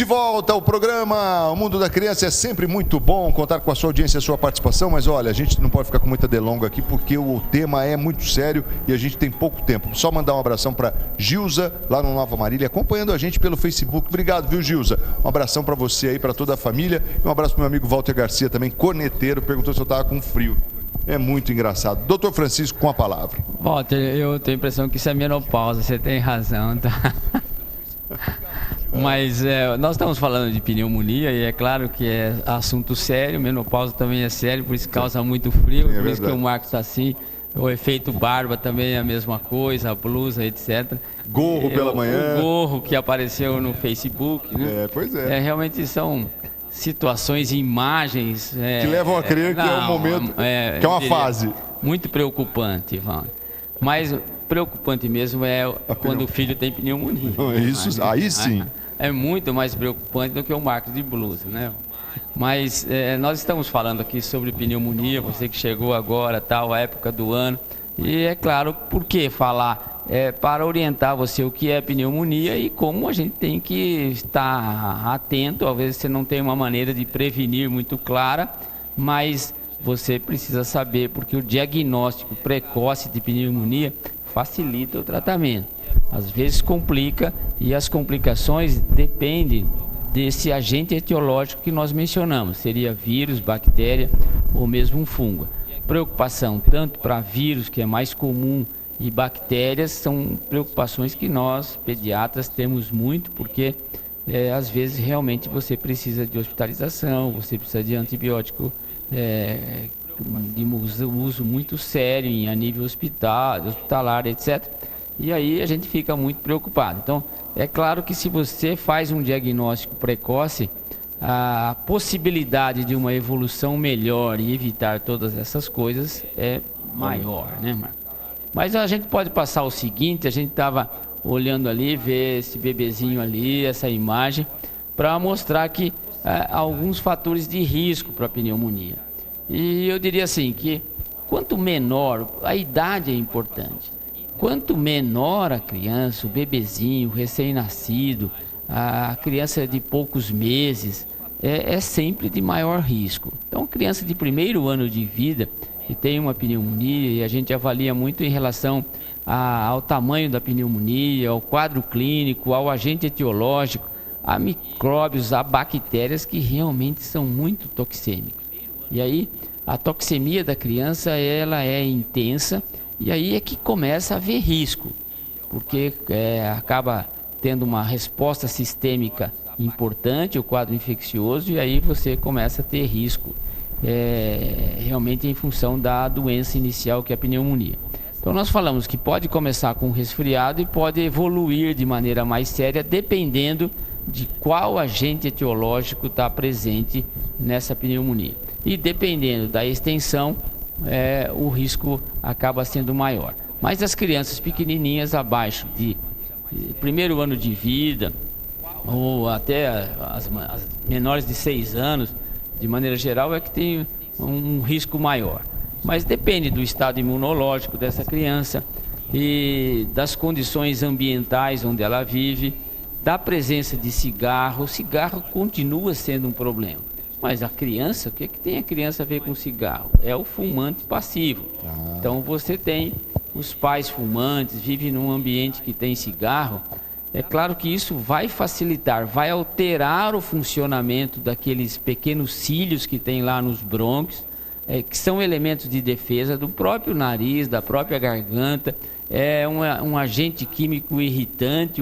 De volta ao programa O Mundo da Criança. É sempre muito bom contar com a sua audiência e a sua participação, mas olha, a gente não pode ficar com muita delonga aqui porque o tema é muito sério e a gente tem pouco tempo. Só mandar um abração para Gilza, lá no Nova Marília, acompanhando a gente pelo Facebook. Obrigado, viu, Gilza? Um abração para você aí, para toda a família. E um abraço para meu amigo Walter Garcia, também corneteiro, perguntou se eu estava com frio. É muito engraçado. Doutor Francisco, com a palavra. Walter, eu tenho a impressão que isso é menopausa, você tem razão, tá? Mas nós estamos falando de pneumonia e é claro que é assunto sério, menopausa também é sério, por isso causa muito frio, por isso que o Marcos está assim. O efeito barba também é a mesma coisa, a blusa, etc. Gorro pela manhã. O gorro que apareceu no Facebook, né? Pois é. Realmente são situações e imagens... que levam a crer que é um momento, que é uma fase. Muito preocupante, Ivan. Mas preocupante mesmo é quando o filho tem pneumonia. Isso, aí sim. É muito mais preocupante do que o Marcos de blusa, né? Mas nós estamos falando aqui sobre pneumonia, você que chegou agora, tal, a época do ano. E é claro, por que falar? Para orientar você o que é pneumonia e como a gente tem que estar atento. Às vezes você não tem uma maneira de prevenir muito clara, mas você precisa saber, porque o diagnóstico precoce de pneumonia facilita o tratamento. Às vezes complica e as complicações dependem desse agente etiológico que nós mencionamos. Seria vírus, bactéria ou mesmo um fungo. Preocupação tanto para vírus, que é mais comum, e bactérias são preocupações que nós, pediatras, temos muito, porque às vezes realmente você precisa de hospitalização, você precisa de antibiótico de uso muito sério a nível hospitalar, etc. E aí a gente fica muito preocupado. Então, é claro que se você faz um diagnóstico precoce, a possibilidade de uma evolução melhor e evitar todas essas coisas é maior, né, Marcos? Mas a gente pode passar o seguinte, a gente estava olhando ali, ver esse bebezinho ali, essa imagem, para mostrar que alguns fatores de risco para a pneumonia. E eu diria assim, que quanto menor, a idade é importante. Quanto menor a criança, o bebezinho, o recém-nascido, a criança de poucos meses, é sempre de maior risco. Então, criança de primeiro ano de vida que tem uma pneumonia, e a gente avalia muito em relação ao tamanho da pneumonia, ao quadro clínico, ao agente etiológico, a micróbios, a bactérias que realmente são muito toxêmicos. E aí, a toxemia da criança, ela é intensa, e aí é que começa a haver risco, porque acaba tendo uma resposta sistêmica importante, o quadro infeccioso, e aí você começa a ter risco, realmente em função da doença inicial, que é a pneumonia. Então nós falamos que pode começar com resfriado e pode evoluir de maneira mais séria, dependendo de qual agente etiológico está presente nessa pneumonia. E dependendo da extensão, o risco acaba sendo maior. Mas as crianças pequenininhas abaixo de primeiro ano de vida, ou até as menores de 6 anos, de maneira geral, é que tem um risco maior. Mas depende do estado imunológico dessa criança e das condições ambientais onde ela vive, da presença de cigarro. O cigarro continua sendo um problema. Mas a criança, o que tem a criança a ver com cigarro? É o fumante passivo. Então você tem os pais fumantes, vivem num ambiente que tem cigarro. É claro que isso vai facilitar, vai alterar o funcionamento daqueles pequenos cílios que tem lá nos brônquios, que são elementos de defesa do próprio nariz, da própria garganta. É um agente químico irritante,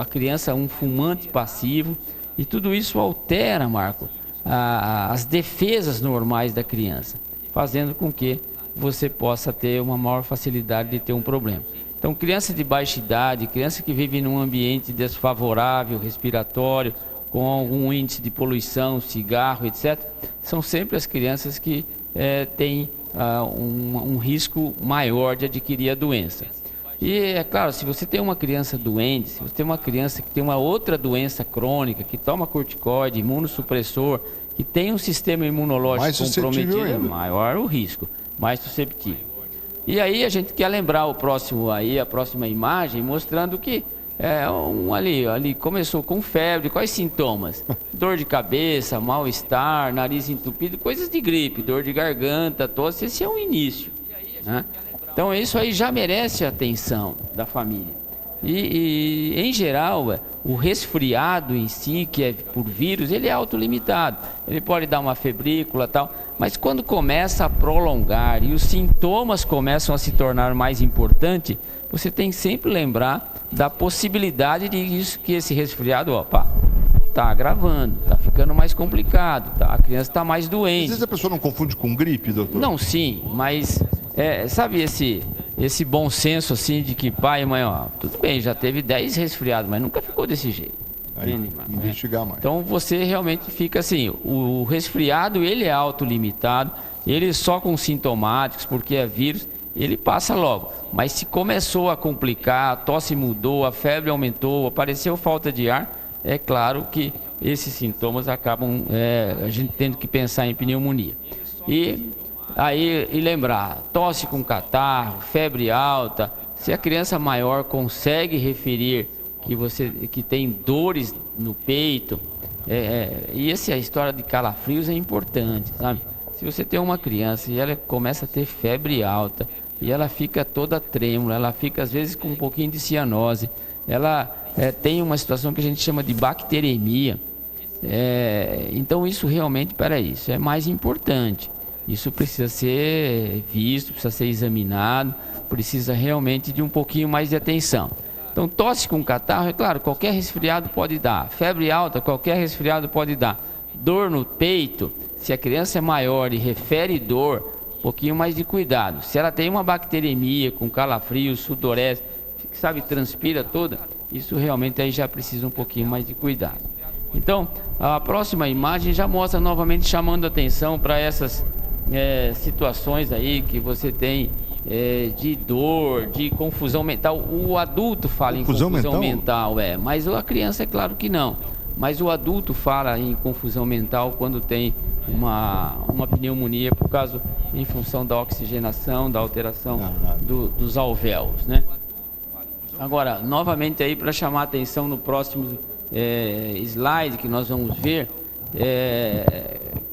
a criança um fumante passivo. E tudo isso altera, Marco, as defesas normais da criança, fazendo com que você possa ter uma maior facilidade de ter um problema. Então, criança de baixa idade, criança que vive num ambiente desfavorável, respiratório, com algum índice de poluição, cigarro, etc., são sempre as crianças que têm um risco maior de adquirir a doença. E é claro, se você tem uma criança doente, se você tem uma criança que tem uma outra doença crônica, que toma corticoide, imunossupressor, que tem um sistema imunológico comprometido, maior o risco, mais susceptível. E aí a gente quer lembrar a próxima imagem, mostrando que ali começou com febre, quais sintomas? Dor de cabeça, mal-estar, nariz entupido, coisas de gripe, dor de garganta, tosse, esse é o início, né? Então isso aí já merece a atenção da família. E em geral, o resfriado em si, que é por vírus, ele é autolimitado. Ele pode dar uma febrícula e tal, mas quando começa a prolongar e os sintomas começam a se tornar mais importantes, você tem que sempre lembrar da possibilidade de isso, que esse resfriado, está agravando, está ficando mais complicado, a criança está mais doente. Às vezes a pessoa não confunde com gripe, doutor? Não, sim, mas sabe esse bom senso assim de que pai e mãe, tudo bem, já teve 10 resfriados, mas nunca ficou desse jeito. Investigar mais. Então você realmente fica assim, o resfriado ele é autolimitado, ele só com sintomáticos, porque é vírus, ele passa logo. Mas se começou a complicar, a tosse mudou, a febre aumentou, apareceu falta de ar, é claro que esses sintomas acabam a gente tendo que pensar em pneumonia. E lembrar, tosse com catarro, febre alta, se a criança maior consegue referir que tem dores no peito, e a história de calafrios é importante, sabe? Se você tem uma criança e ela começa a ter febre alta, e ela fica toda trêmula, ela fica às vezes com um pouquinho de cianose, ela tem uma situação que a gente chama de bacteremia, então isso realmente, isso é mais importante. Isso precisa ser visto, precisa ser examinado, precisa realmente de um pouquinho mais de atenção. Então, tosse com catarro, é claro, qualquer resfriado pode dar. Febre alta, qualquer resfriado pode dar. Dor no peito, se a criança é maior e refere dor, um pouquinho mais de cuidado. Se ela tem uma bacteremia com calafrio, sudorese, transpira toda, isso realmente aí já precisa um pouquinho mais de cuidado. Então, a próxima imagem já mostra novamente chamando a atenção para essas situações aí que você tem de dor, de confusão mental. O adulto fala em confusão mental, mas a criança é claro que não. Mas o adulto fala em confusão mental quando tem uma pneumonia em função da oxigenação, da alteração dos alvéolos, né? Agora, novamente aí para chamar a atenção no próximo slide que nós vamos ver,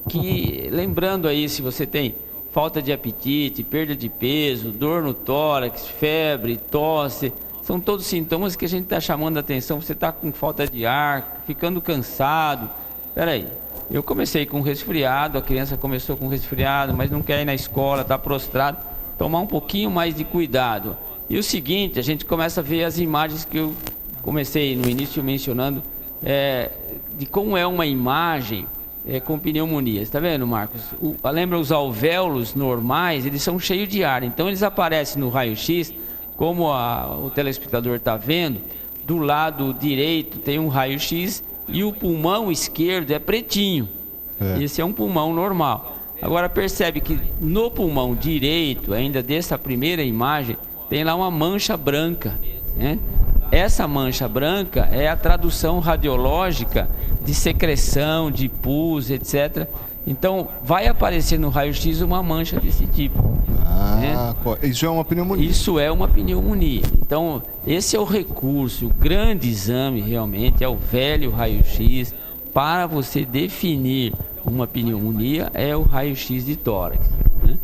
que lembrando aí, se você tem falta de apetite, perda de peso, dor no tórax, febre, tosse, são todos sintomas que a gente está chamando a atenção. Você está com falta de ar, ficando cansado. Peraí, eu comecei com resfriado, a criança começou com resfriado, mas não quer ir na escola, está prostrado. Tomar um pouquinho mais de cuidado. E o seguinte, a gente começa a ver as imagens que eu comecei no início mencionando, de como é uma imagem com pneumonia. Está vendo, Marcos? Lembra os alvéolos normais, eles são cheios de ar. Então eles aparecem no raio-x, como o telespectador está vendo, do lado direito tem um raio-x e o pulmão esquerdo é pretinho. Esse é um pulmão normal. Agora percebe que no pulmão direito, ainda dessa primeira imagem, tem lá uma mancha branca, né? Essa mancha branca é a tradução radiológica de secreção, de pus, etc. Então, vai aparecer no raio-x uma mancha desse tipo. Isso é uma pneumonia. Isso é uma pneumonia. Então, esse é o recurso, o grande exame realmente, é o velho raio-x. Para você definir uma pneumonia, é o raio-x de tórax, né?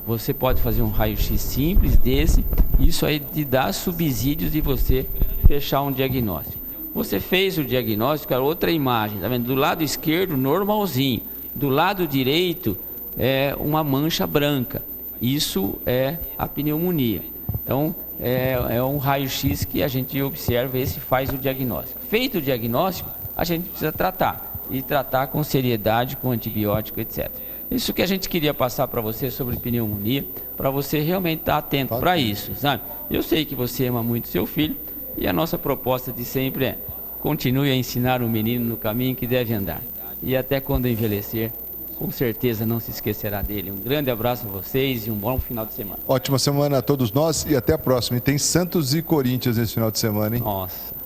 Você pode fazer um raio-x simples desse, isso aí te dá subsídios de você fechar um diagnóstico. Você fez o diagnóstico, a outra imagem, tá vendo? Do lado esquerdo, normalzinho. Do lado direito, é uma mancha branca. Isso é a pneumonia. Então, é um raio-x que a gente observa e se faz o diagnóstico. Feito o diagnóstico, a gente precisa tratar. E tratar com seriedade, com antibiótico, etc. Isso que a gente queria passar para você sobre pneumonia, para você realmente estar atento para isso, sabe? Eu sei que você ama muito seu filho e a nossa proposta de sempre é: continue a ensinar o menino no caminho que deve andar. E até quando envelhecer, com certeza não se esquecerá dele. Um grande abraço a vocês e um bom final de semana. Ótima semana a todos nós e até a próxima. E tem Santos e Corinthians nesse final de semana, hein? Nossa.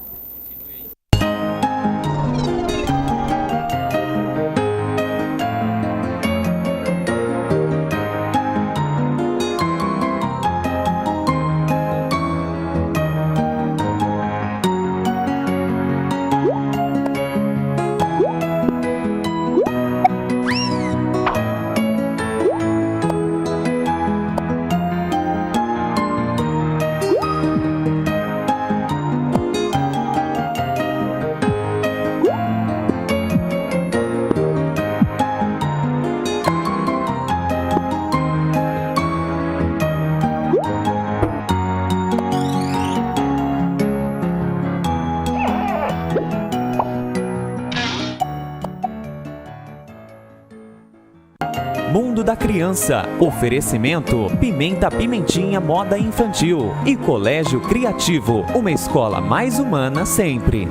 Mundo da Criança. Oferecimento Pimenta Pimentinha Moda Infantil e Colégio Criativo, uma escola mais humana sempre.